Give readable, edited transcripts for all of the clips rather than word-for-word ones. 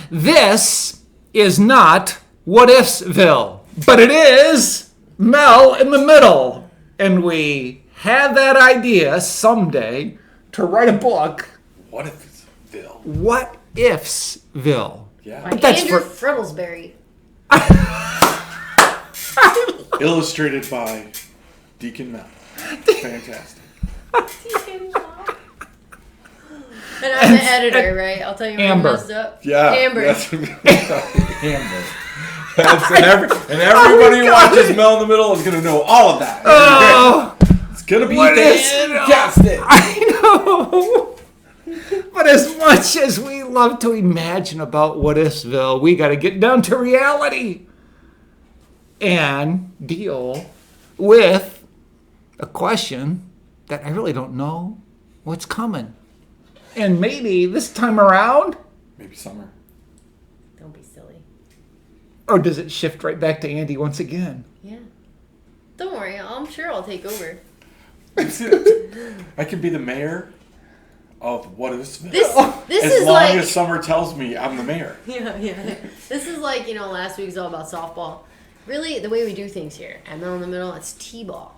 This is not Whatifsville, but it is Mel in the middle. And we have that idea someday to write a book. Whatifsville. Whatifsville. Yeah. By But that's Andrew for- Frimblesberry. Illustrated by Deacon Mel. Fantastic. And I'm the editor, right? I'll tell you when Amber. I messed up. Yeah. Amber. Amber. And everybody who watches Mel in the Middle is going to know all of that. Oh, It's going to be what is- fantastic. I know. But as much as we love to imagine about Whatifsville, we got to get down to reality and deal with a question that I really don't know what's coming. And maybe this time around, Maybe summer. Don't be silly. or does it shift right back to Andy once again? Yeah. Don't worry. I'm sure I'll take over. I could be the mayor of Whatifsville. This as is long like as Summer tells me I'm the mayor. yeah. This is like, last week's all about softball. Really, the way we do things here at Mel in the Middle, it's T-ball.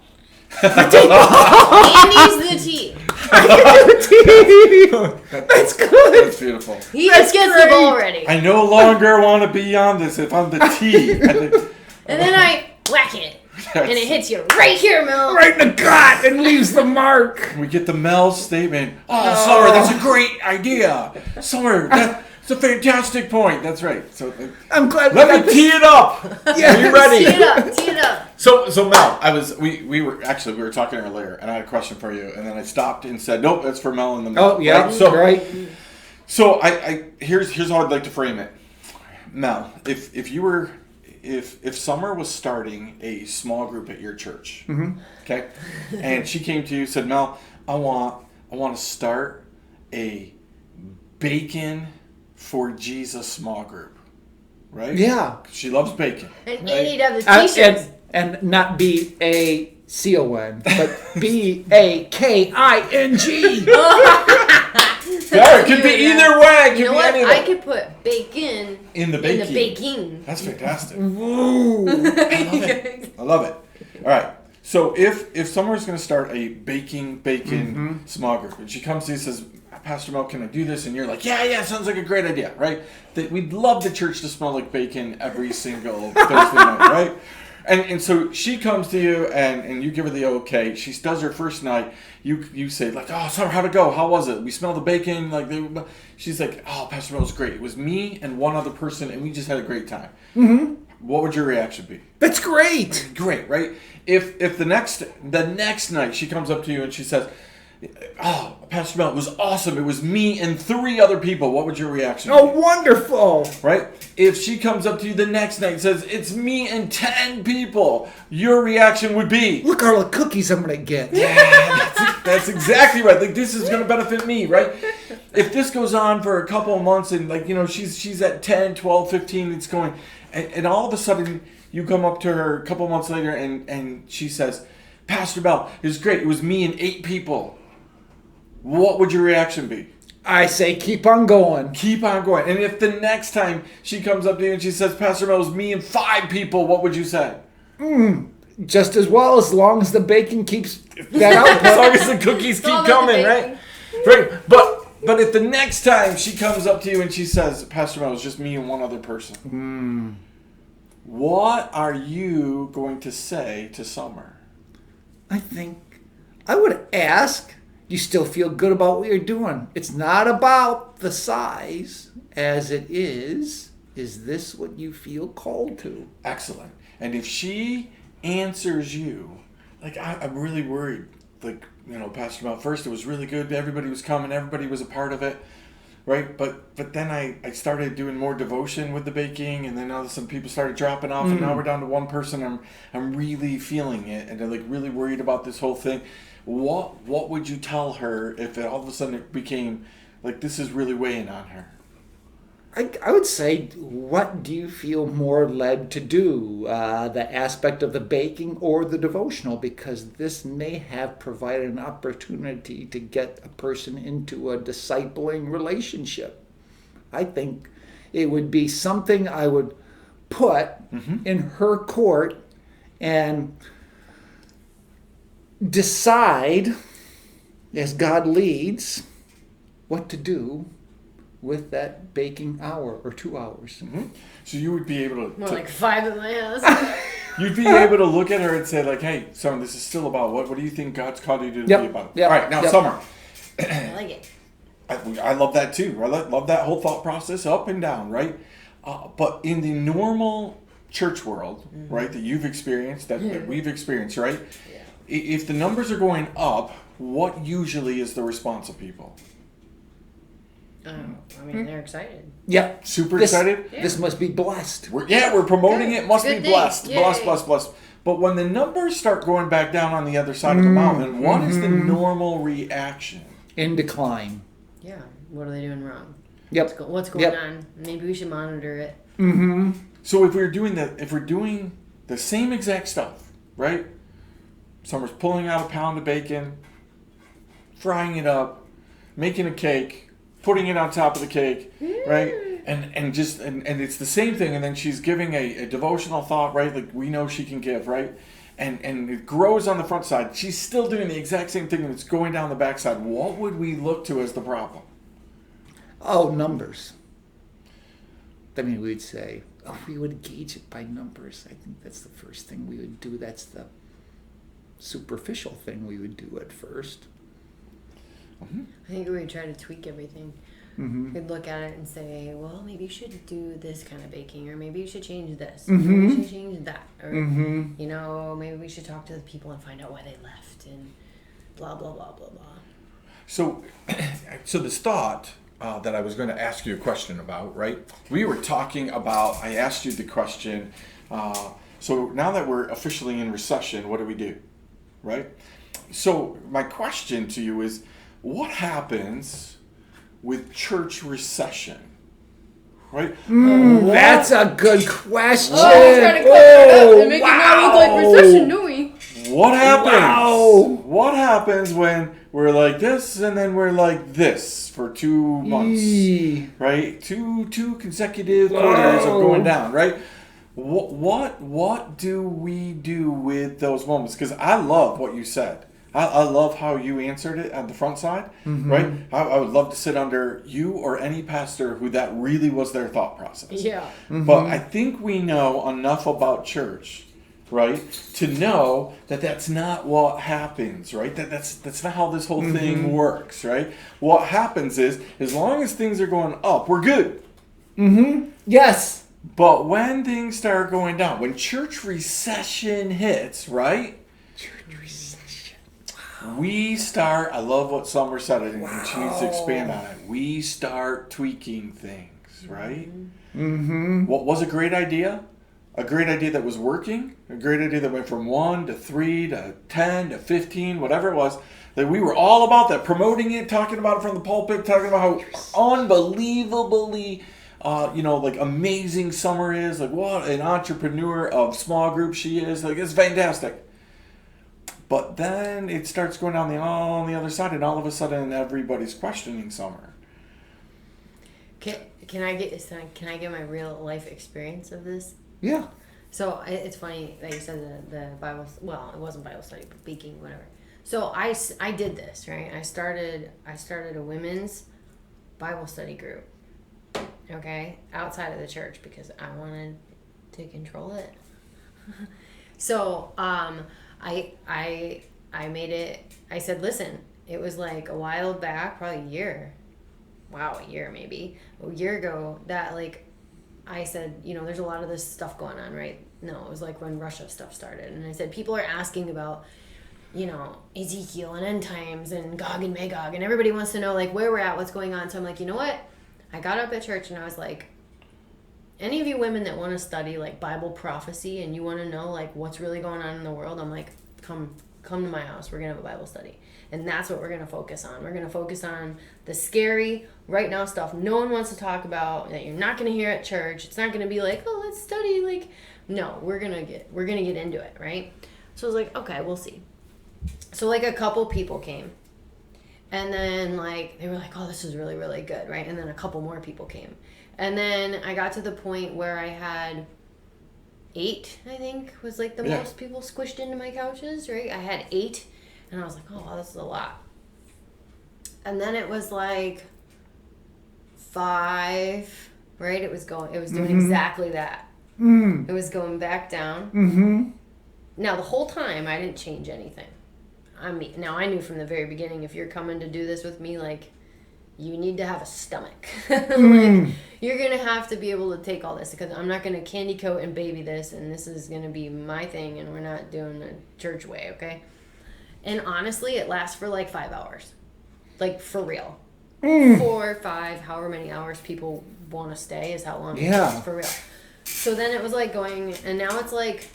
Andy's the T. That's good. That's beautiful. He just gets the ball ready. I no longer want to be on this if I'm the T. And then I whack it. And it hits you right here, Mel. Right in the gut and leaves the mark. We get the Mel statement. Oh, Summer, that's a great idea. Summer, that's a fantastic point. That's right. So I'm glad we let got me tee it up. Yeah. Are you ready? Tee it up. So Mel, we were talking earlier, and I had a question for you, and then I stopped and said, nope, that's for Mel in the middle. Oh, yeah, Right? So, right. So here's how I'd like to frame it. Mel, if Summer was starting a small group at your church, okay, and she came to you and said, Mel, I want to start a Bacon for Jesus small group, right? Yeah. She loves bacon. And Andy'd have the t-shirts. And not B-A-C-O-N, but B-A-K-I-N-G. Yeah, it could be either way. It could You know be what? any of I them. could put bacon In the baking. baking. That's fantastic. Ooh. I love it. All right. So if Summer's going to start a bacon small group, and she comes to you and says, Pastor Mel, can I do this? And you're like, yeah, sounds like a great idea, right? That we'd love the church to smell like bacon every single Thursday night, right? And so she comes to you and you give her the okay. She does her first night. You say like, oh, Summer, how'd it go? How was it? We smelled the bacon. She's like, oh, Pastor Mel was great. It was me and one other person, and we just had a great time. Mm-hmm. What would your reaction be? That's great. Great, right? If the next night she comes up to you and she says, oh, Pastor Mel, it was awesome. It was me and 3 other people. What would your reaction be? Oh, wonderful. Right? If she comes up to you the next night and says, it's me and 10 people, your reaction would be, Look all the cookies I'm going to get. yeah, that's exactly right. Like, this is going to benefit me, right? If this goes on for a couple of months and, she's at 10, 12, 15, it's going, and all of a sudden you come up to her a couple of months later and she says, Pastor Mel, it was great. It was me and 8 people. What would your reaction be? I say keep on going. Keep on going. And if the next time she comes up to you and she says, Pastor Mel, it was me and 5 people, what would you say? Just as well, as long as the bacon keeps that output. As long as the cookies keep all about the coming, right? bacon. Right. But if the next time she comes up to you and she says, Pastor Mel, it was just me and one other person. What are you going to say to Summer? I think I would ask, you still feel good about what you're doing? It's not about the size as it is this what you feel called to? Excellent. And if she answers you, I'm really worried. Pastor Mel, first it was really good. Everybody was coming. Everybody was a part of it. Right? But then I started doing more devotion with the baking, and then some people started dropping off, and now we're down to one person. I'm really feeling it, and I'm really worried about this whole thing. What would you tell her if all of a sudden it became this is really weighing on her? I would say, what do you feel more led to do? The aspect of the baking or the devotional? Because this may have provided an opportunity to get a person into a discipling relationship. I think It would be something I would put in her court and decide, as God leads, what to do with that baking hour or 2 hours. So you would be able to... More like 5 at my house. You'd be able to look at her and say, like, hey, Summer, this is still about what do you think God's called you to be about? All right, now, Summer. I like it. I love that too. I love that whole thought process up and down, right? But in the normal church world, right, that you've experienced, that we've experienced, right? Yeah. If the numbers are going up, what usually is the response of people? I mean, they're excited. Yep. Super excited? This must be blessed. We're promoting it. Must be Good thing. blessed. Yay. Blessed. But when the numbers start going back down on the other side of the mountain, what is the normal reaction? In decline. Yeah. What are they doing wrong? Yep. What's going on? Maybe we should monitor it. So if we're doing the same exact stuff, right? Summer's pulling out a pound of bacon, frying it up, making a cake, putting it on top of the cake, right? And it's the same thing, and then she's giving a devotional thought, right? Like we know she can give, right? And it grows on the front side. She's still doing the exact same thing, and it's going down the back side. What would we look to as the problem? Oh, numbers. I mean, we'd say, we would gauge it by numbers. I think that's the first thing we would do. That's the superficial thing we would do at first. I think we would try to tweak everything. We'd look at it and say, well, maybe you should do this kind of baking, or maybe you should change this, or maybe you should change that, or you know, maybe we should talk to the people and find out why they left, and blah blah blah blah blah. So this thought that I was going to ask you a question about, right? We were talking about. I asked you the question. So now that we're officially in recession, what do we do, right? So my question to you is, what happens with church recession? Right? That's a good question. Oh, we're trying to clear it up and make it not look like recession, do we? What happens? Wow. What happens when we're like this and then we're like this for 2 months? Right? Two consecutive quarters of going down, right? What do we do with those moments? Because I love what you said. I love how you answered it on the front side, right? I would love to sit under you or any pastor who that really was their thought process. Yeah. But I think we know enough about church, right, to know that that's not what happens, right? That's not how this whole thing works, right? What happens is, as long as things are going up, we're good. Yes. But when things start going down, when church recession hits, right? We start, I love what Summer said, and she needs to expand on it. We start tweaking things, right? What was a great idea? A great idea that was working? A great idea that went from 1 to 3 to 10 to 15, whatever it was. That we were all about that, promoting it, talking about it from the pulpit, talking about how unbelievably, like amazing Summer is. Like what an entrepreneur of small groups she is. Like it's fantastic. But then it starts going down on the other side, and all of a sudden everybody's questioning Summer. Can I get my real life experience of this? Yeah. So it's funny that you said the Bible. Well, it wasn't Bible study, but baking, whatever. So I did this, right. I started a women's Bible study group. Okay, outside of the church because I wanted to control it. So I made it. I said, listen. It was like a while back, probably a year. Wow, a year maybe. A year ago that like. I said, there's a lot of this stuff going on, right? No, it was like when Russia stuff started. And I said, people are asking about, Ezekiel and end times and Gog and Magog. And everybody wants to know, like, where we're at, what's going on. So I'm like, you know what? I got up at church and I was like, any of you women that want to study, like, Bible prophecy and you want to know, like, what's really going on in the world, I'm like, come to my house. We're going to have a Bible study. And that's what we're going to focus on. We're going to focus on the scary, right now stuff no one wants to talk about, that you're not going to hear at church. It's not going to be like, oh, let's study. Like, no, we're going to get into it, right? So I was like, okay, we'll see. So, like, a couple people came. And then, like, they were like, oh, this is really, really good, right? And then a couple more people came. And then I got to the point where I had 8, I think, was like the most people squished into my couches, right? I had 8, and I was like, oh, wow, this is a lot. And then it was like 5, right? It was doing exactly that. It was going back down. Now, the whole time, I didn't change anything. I mean, now I knew from the very beginning, if you're coming to do this with me, like, you need to have a stomach. Like, you're going to have to be able to take all this, because I'm not going to candy coat and baby this, and this is going to be my thing, and we're not doing the church way, okay? And honestly, it lasts for like 5 hours. Like, for real. 4, 5, however many hours people want to stay is how long it takes, for real. So then it was like going, and now it's like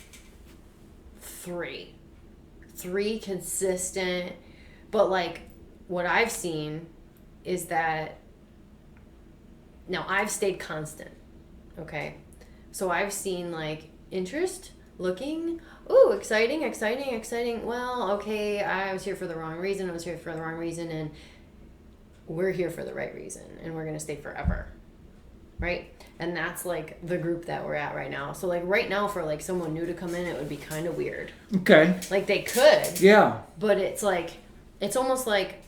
3 consistent. But like, what I've seen is that now I've stayed constant, okay? So I've seen like interest, looking, ooh, exciting. Well, okay, I was here for the wrong reason, and we're here for the right reason, and we're going to stay forever, right? And that's like the group that we're at right now. So like right now, for like someone new to come in, it would be kind of weird. Okay. Like they could. Yeah. But it's like, it's almost like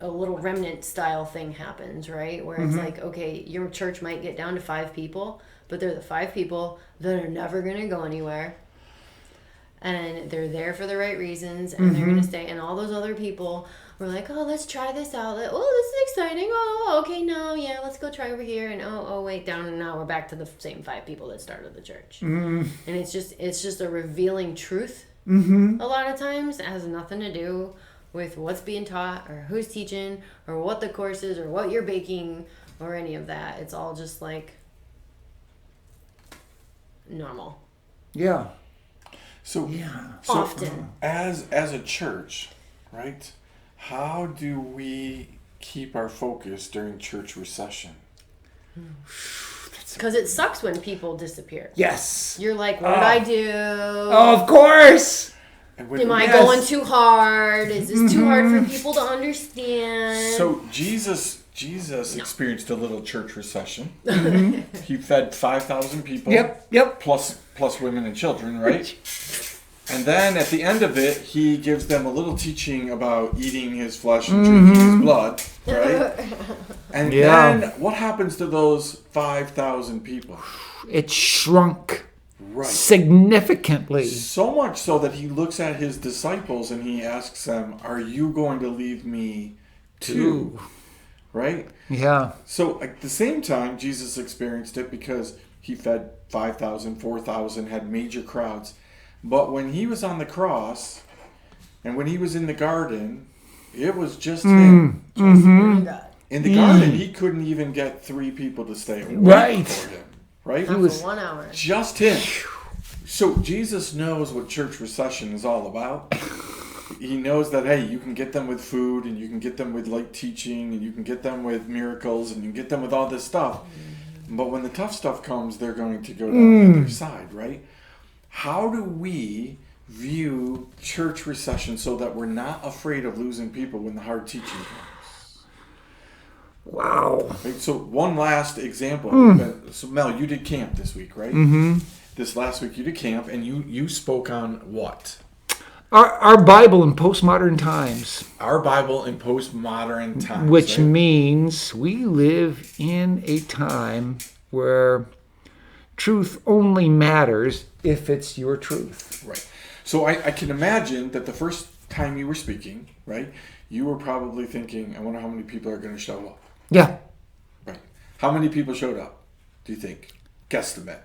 a little remnant style thing happens, right? Where it's like, okay, your church might get down to 5 people, but they're the 5 people that are never going to go anywhere. And they're there for the right reasons, and they're going to stay. And all those other people were like, oh, let's try this out. Oh, this is exciting. Oh, okay, no, yeah, let's go try over here. And oh, wait, down, and now we're back to the same 5 people that started the church. And it's just a revealing truth. A lot of times it has nothing to do with what's being taught or who's teaching or what the course is or what you're baking or any of that. It's all just like normal. Yeah. So Often. As a church, right? How do we keep our focus during church recession? Because it sucks when people disappear. Yes. You're like, what did I do? Oh, of course. Am I going too hard? Is this too hard for people to understand? So Jesus experienced a little church recession. He fed 5,000 people. Yep. Plus women and children, right? And then at the end of it, he gives them a little teaching about eating his flesh and drinking his blood, right? And then what happens to those 5,000 people? It shrunk. Right. Significantly. So much so that he looks at his disciples and he asks them, are you going to leave me too? Right? Yeah. So at the same time, Jesus experienced it because he fed 5,000, 4,000, had major crowds. But when he was on the cross and when he was in the garden, it was just him. In the garden, he couldn't even get 3 people to stay awake for him. Right? Not for 1 hour. Just him. So Jesus knows what church recession is all about. He knows that, hey, you can get them with food, and you can get them with light teaching, and you can get them with miracles, and you can get them with all this stuff. But when the tough stuff comes, they're going to go down the other side, right? How do we view church recession so that we're not afraid of losing people when the hard teaching comes? Wow. Right, so one last example. So Mel, you did camp this week, right? This last week you did camp, and you spoke on what? Our Bible in postmodern times. Our Bible in postmodern times. Which right? means we live in a time where truth only matters if it's your truth. Right. So I can imagine that the first time you were speaking, right, you were probably thinking, I wonder how many people are going to show up. Yeah. Right. How many people showed up, do you think? Guesstimate.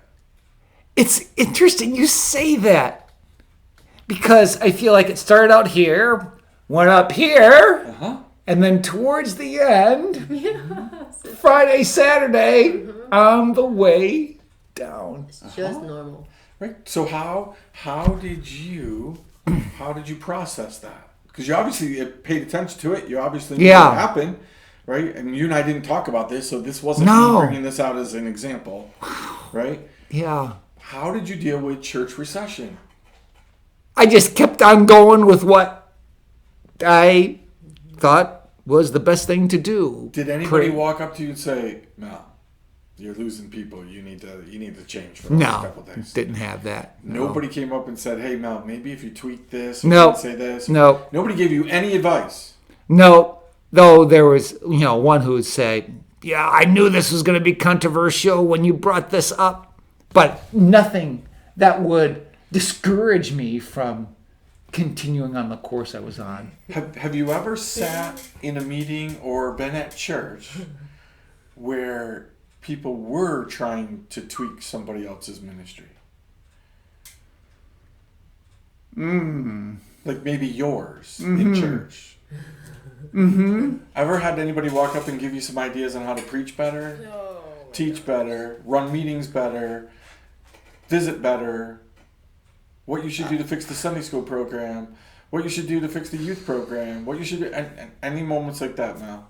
It's interesting you say that, because I feel like it started out here, went up here, and then towards the end, Friday, Saturday, on the way down. It's just normal. Right. So how did you process that? Because you obviously paid attention to it. You obviously knew what happened, right? And you and I didn't talk about this, so this wasn't me bringing this out as an example, right? Yeah. How did you deal with church recession? I just kept on going with what I thought was the best thing to do. Did anybody walk up to you and say, Mel, you're losing people. You need to change for the last couple of days. Didn't have that. No. Nobody came up and said, hey, Mel, maybe if you tweak this, say this. No. Nobody gave you any advice. No. Though there was, one who would say, yeah, I knew this was going to be controversial when you brought this up. But nothing that would discourage me from continuing on the course I was on. Have you ever sat in a meeting or been at church where people were trying to tweak somebody else's ministry? Like maybe yours in church. Ever had anybody walk up and give you some ideas on how to preach better, teach better, run meetings better, visit better, what you should do to fix the Sunday school program, what you should do to fix the youth program, what you should do, and any moments like that now?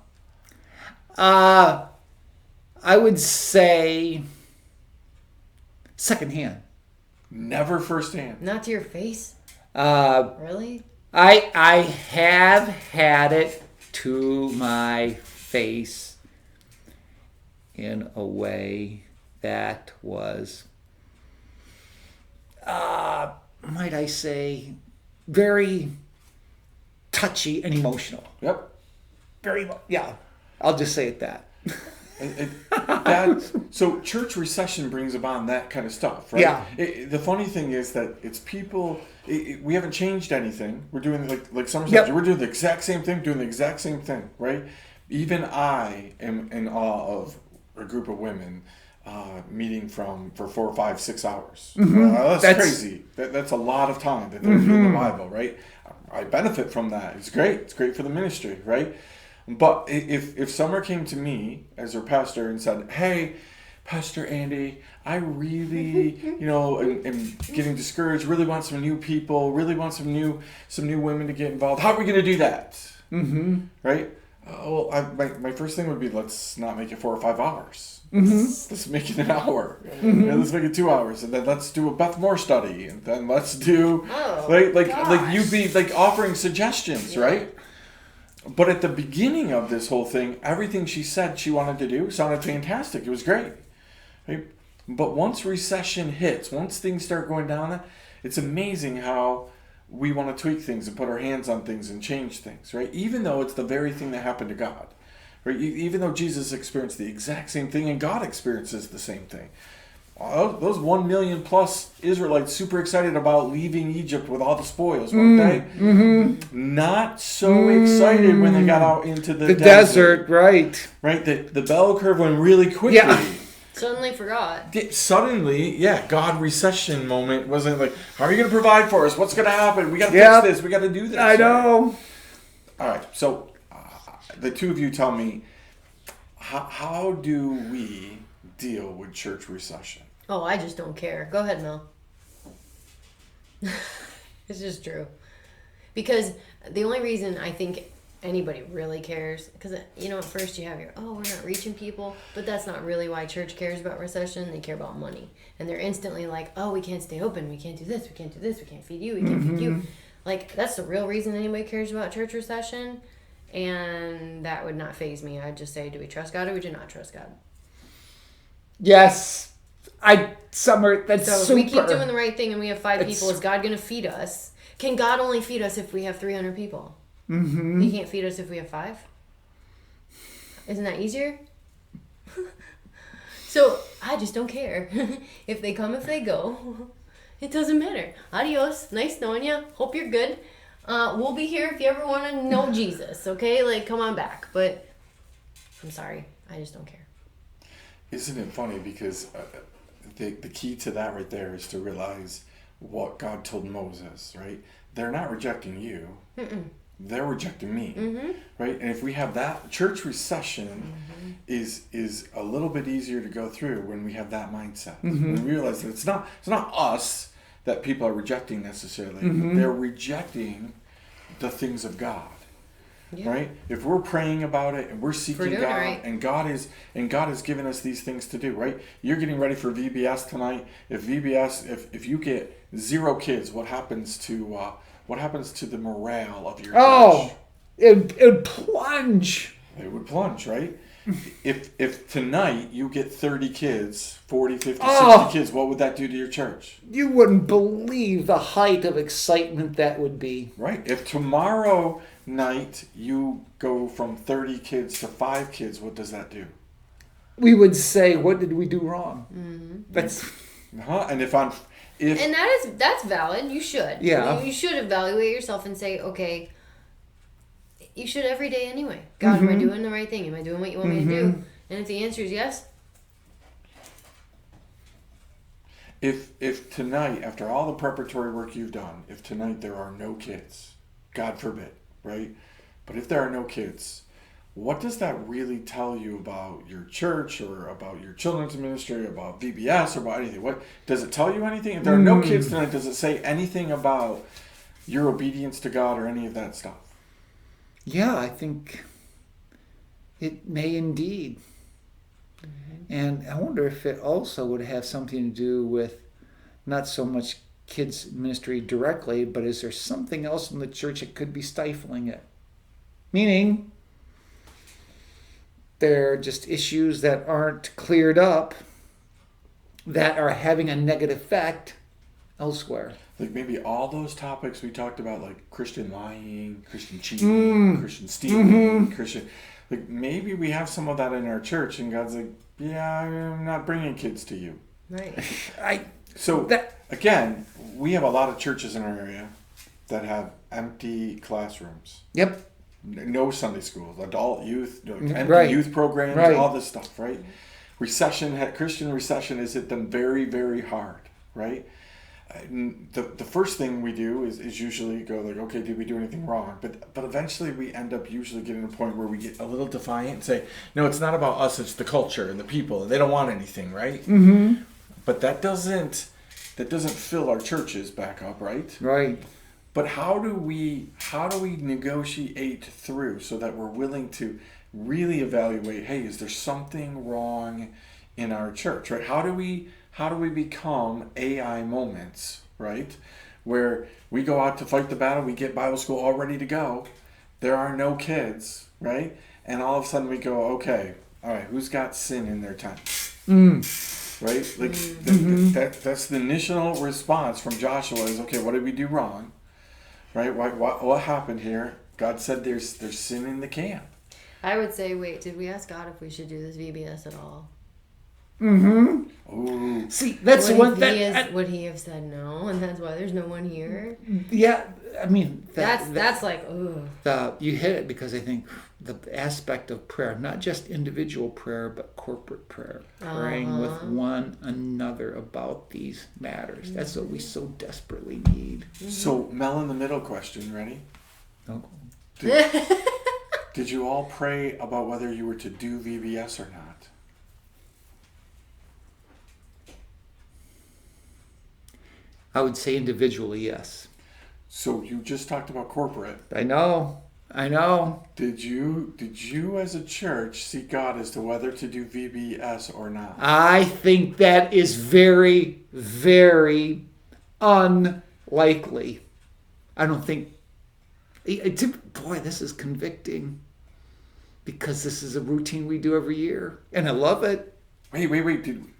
I would say secondhand. Never firsthand. Not to your face? Really? I have had it to my face in a way that was, might I say, very touchy and emotional. Yep. I'll just say it that. So Church Recession brings about that kind of stuff, right? Yeah. The funny thing is that it's people. We haven't changed anything. We're doing like Summer Yep. We're doing the exact same thing, right? Even I am in awe of a group of women meeting for 4, 5, 6 hours. That's crazy. That's a lot of time that they're reading the Bible, right? I benefit from that. It's great. It's great for the ministry, right? But if Summer came to me as her pastor and said, hey, Pastor Andy, I really, am getting discouraged, really want some new people, really want some new women to get involved. How are we going to do that? Right? My first thing would be, let's not make it 4 or 5 hours. Let's make it an hour. Let's make it 2 hours, and then let's do a Beth Moore study, and then let's do like you'd be like offering suggestions, right? But at the beginning of this whole thing, everything she said she wanted to do sounded fantastic. It was great. Right? But once recession hits, once things start going down, it's amazing how we want to tweak things and put our hands on things and change things, right? Even though it's the very thing that happened to God. Right? Even though Jesus experienced the exact same thing and God experiences the same thing. Those 1 million plus Israelites super excited about leaving Egypt with all the spoils, weren't they? Not so excited when they got out into the desert, right? Right, the bell curve went really quickly. Yeah. Suddenly forgot. God recession moment wasn't like, how are you going to provide for us? What's going to happen? We got to fix this. We got to do this. I know. All right, so the two of you tell me, how do we deal with church recession? Oh, I just don't care. Go ahead, Mel. It's just true. Because the only reason I think anybody really cares, because, at first you have we're not reaching people, but that's not really why church cares about recession. They care about money. And they're instantly like, oh, we can't stay open. We can't do this. We can't do this. We can't feed you. We can't feed you. Like, that's the real reason anybody cares about church recession. And that would not faze me. I'd just say, do we trust God or we do not trust God? Yes. Summer, that's so super. If we keep doing the right thing and we have 5 people, is God going to feed us? Can God only feed us if we have 300 people? He can't feed us if we have 5? Isn't that easier? So, I just don't care. If they come, if they go, it doesn't matter. Adios. Nice knowing you. Hope you're good. We'll be here if you ever want to know Jesus, okay? Like, come on back. But, I'm sorry. I just don't care. Isn't it funny? Because the key to that right there is to realize what God told Moses, right? They're not rejecting you. They're rejecting me, right? And if we have that, church recession is a little bit easier to go through when we have that mindset. When we realize that it's not us that people are rejecting necessarily. They're rejecting the things of God. Yeah. Right? If we're praying about it and we're seeking God, right, and God has given us these things to do, right? You're getting ready for VBS tonight. If you get 0 kids, what happens to the morale of your church? It would plunge. It would plunge, right? if tonight you get 30 kids, 40, 50, 60 kids, what would that do to your church? You wouldn't believe the height of excitement that would be. Right. If tomorrow night you go from 30 kids to 5 kids, what does that do? We would say, what did we do wrong? Mm-hmm. That's... And and that's valid. You should. Yeah. You should evaluate yourself and say, okay, you should every day anyway. God, am I doing the right thing? Am I doing what you want me to do? And if the answer is yes. If tonight, after all the preparatory work you've done, if tonight there are no kids, God forbid, right? But if there are no kids, what does that really tell you about your church or about your children's ministry, about VBS or about anything? What does it tell you anything? If there are no kids tonight, does it say anything about your obedience to God or any of that stuff? Yeah, I think it may indeed. And I wonder if it also would have something to do with not so much kids ministry directly, but is there something else in the church that could be stifling it? Meaning, there are just issues that aren't cleared up that are having a negative effect elsewhere. Like maybe all those topics we talked about, like Christian lying, Christian cheating, Christian stealing, Christian... Like maybe we have some of that in our church and God's like, yeah, I'm not bringing kids to you. Right. Again, we have a lot of churches in our area that have empty classrooms. Yep. No Sunday schools, adult youth, empty youth programs, all this stuff, right? Christian recession has hit them very, very hard, right? The first thing we do is usually go like, okay, did we do anything wrong? But eventually we end up usually getting to a point where we get a little defiant and say, no, it's not about us, it's the culture and the people, and they don't want anything, right? Mm-hmm. But that doesn't fill our churches back up, right? Right. But how do we negotiate through so that we're willing to really evaluate, hey, is there something wrong in our church, right? How do we become AI moments, right? Where we go out to fight the battle, we get Bible school all ready to go. There are no kids, right? And all of a sudden we go, okay, all right, who's got sin in their tent? Right? Like that's the initial response from Joshua is, okay, what did we do wrong? Right? What happened here? God said there's sin in the camp. I would say, wait, did we ask God if we should do this VBS at all? Ooh. See, that's would he have said no, and that's why there's no one here? Yeah, I mean that's like, ooh. You hit it because I think the aspect of prayer, not just individual prayer, but corporate prayer, praying with one another about these matters. That's what we so desperately need. So, Mel, in the middle question, ready? Okay. Did you all pray about whether you were to do VBS or not? I would say individually, yes. So you just talked about corporate. I know. Did you as a church seek God as to whether to do VBS or not? I think that is very, very unlikely. I don't think... Boy, this is convicting. Because this is a routine we do every year. And I love it. Wait.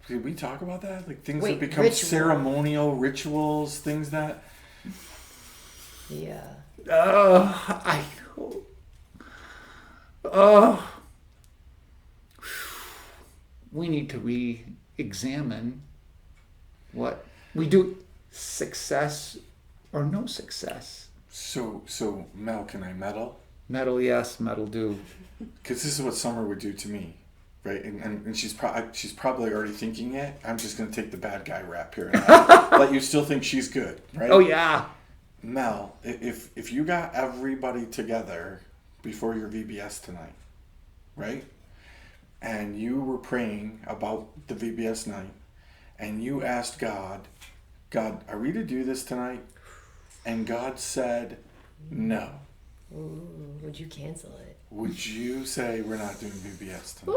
Did we talk about that? Like things that become ceremonial rituals, things that... Yeah. I know. We need to re-examine what we do, success or no success. So Mel, can I meddle? Meddle, yes. Meddle, do. Because this is what Summer would do to me. Right, and she's probably already thinking it. I'm just going to take the bad guy rap here and let you still think she's good, right? Oh, yeah. Mel, if you got everybody together before your VBS tonight, right, and you were praying about the VBS night, and you asked God, are we to do this tonight? And God said no. Ooh, would you cancel it? Would you say we're not doing VBS tonight?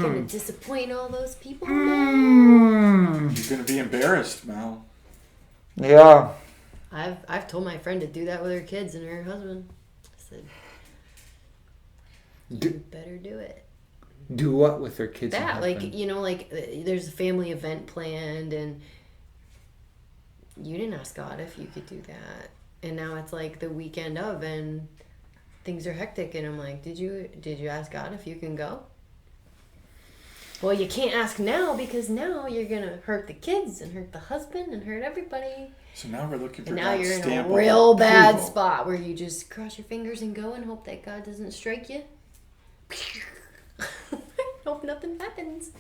Gonna disappoint all those people? You're gonna be embarrassed, Mel. Yeah. I've told my friend to do that with her kids and her husband. I said, You better do it. Do what with their kids? That, like, there's a family event planned, and you didn't ask God if you could do that. And now it's like the weekend of, and things are hectic, and I'm like, did you ask God if you can go? Well, you can't ask now, because now you're going to hurt the kids and hurt the husband and hurt everybody. So now we're looking for and now God's you're in stamp a real bad approval. spot where you just cross your fingers and go and hope that God doesn't strike you. Hope nothing happens.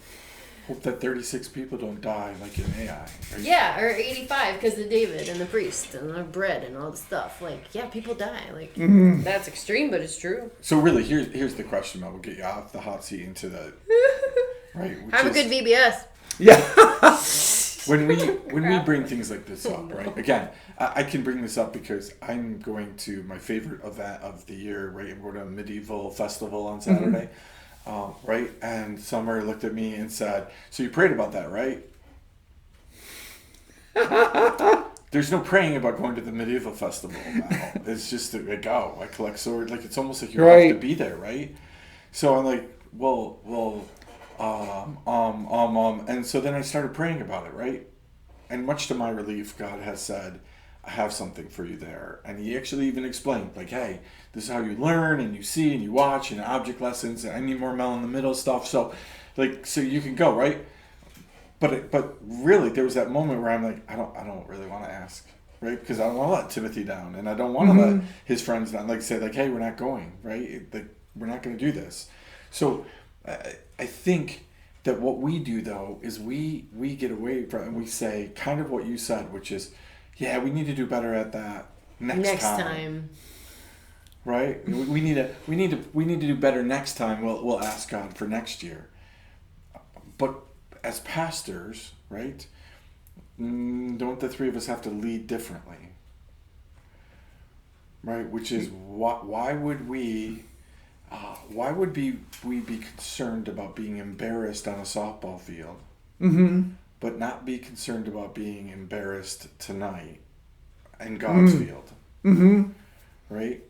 Hope that 36 people don't die like in AI. Right? Yeah, or 85 because of David and the priest and the bread and all the stuff. Like, yeah, people die. Like, that's extreme, but it's true. So really, here's the question that will get you off the hot seat into the right. Have a good VBS. Yeah. When we bring things like this up, right? Again, I can bring this up because I'm going to my favorite event of the year, right? We're going to a medieval festival on Saturday. Right? And Summer looked at me and said, so you prayed about that, right? There's no praying about going to the medieval festival now. It's just that I go. I collect swords. Like, it's almost like you have to be there, right? So I'm like, and so then I started praying about it, right? And much to my relief, God has said, I have something for you there. And he actually even explained, like, hey, this is how you learn and you see and you watch and object lessons, and I need more Mel in the middle stuff. So you can go, right? But really, there was that moment where I'm like, I don't really want to ask, right? Because I don't want to let Timothy down, and I don't want to let his friends down. Like, say, like, hey, we're not going, right? Like, we're not going to do this. So I think that what we do, though, is we get away from, and we say kind of what you said, which is, yeah, we need to do better at that next time. Right? We need to do better next time. We'll ask God for next year. But as pastors, right? Don't the three of us have to lead differently? Right? Which is why would we be concerned about being embarrassed on a softball field? But not be concerned about being embarrassed tonight in God's field. Right?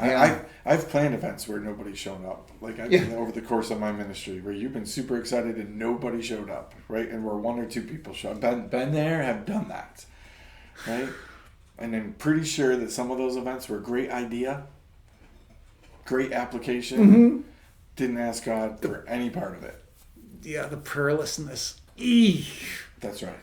Yeah. I've planned events where nobody's shown up. Like, I've been over the course of my ministry where you've been super excited and nobody showed up, right? And where one or two people showed up. Been there, have done that, right? And I'm pretty sure that some of those events were a great idea, great application. Didn't ask God for any part of it. Yeah, the prayerlessness. That's right.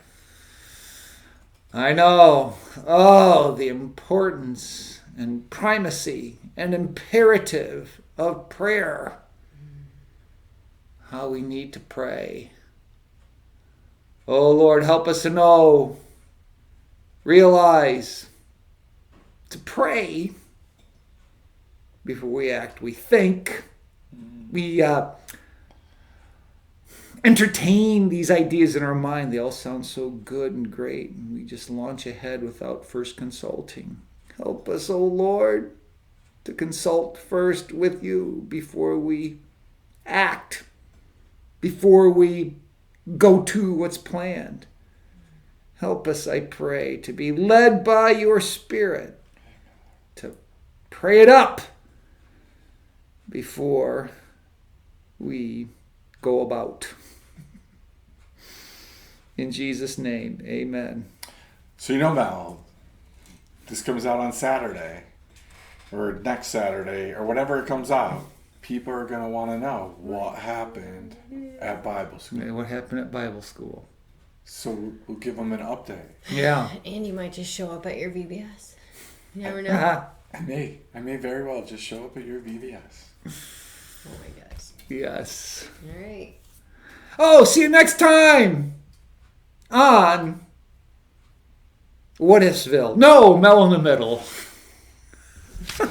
I know. Oh, the importance and primacy and imperative of prayer. How we need to pray. Oh, Lord, help us to know, realize, to pray before we act. We think. We entertain these ideas in our mind. They all sound so good and great, and we just launch ahead without first consulting. Help us, O Lord, to consult first with you before we act, before we go to what's planned. Help us, I pray, to be led by your Spirit, to pray it up before we go about. In Jesus' name, amen. So Mel, this comes out on Saturday, or next Saturday, or whenever it comes out. People are going to want to know what happened at Bible school. What happened at Bible school? So we'll give them an update. Yeah. Andy might just show up at your VBS. You never know. I may very well just show up at your VBS. Oh my gosh. Yes. All right. Oh, see you next time on Whatifsville. No, Mel in the Middle.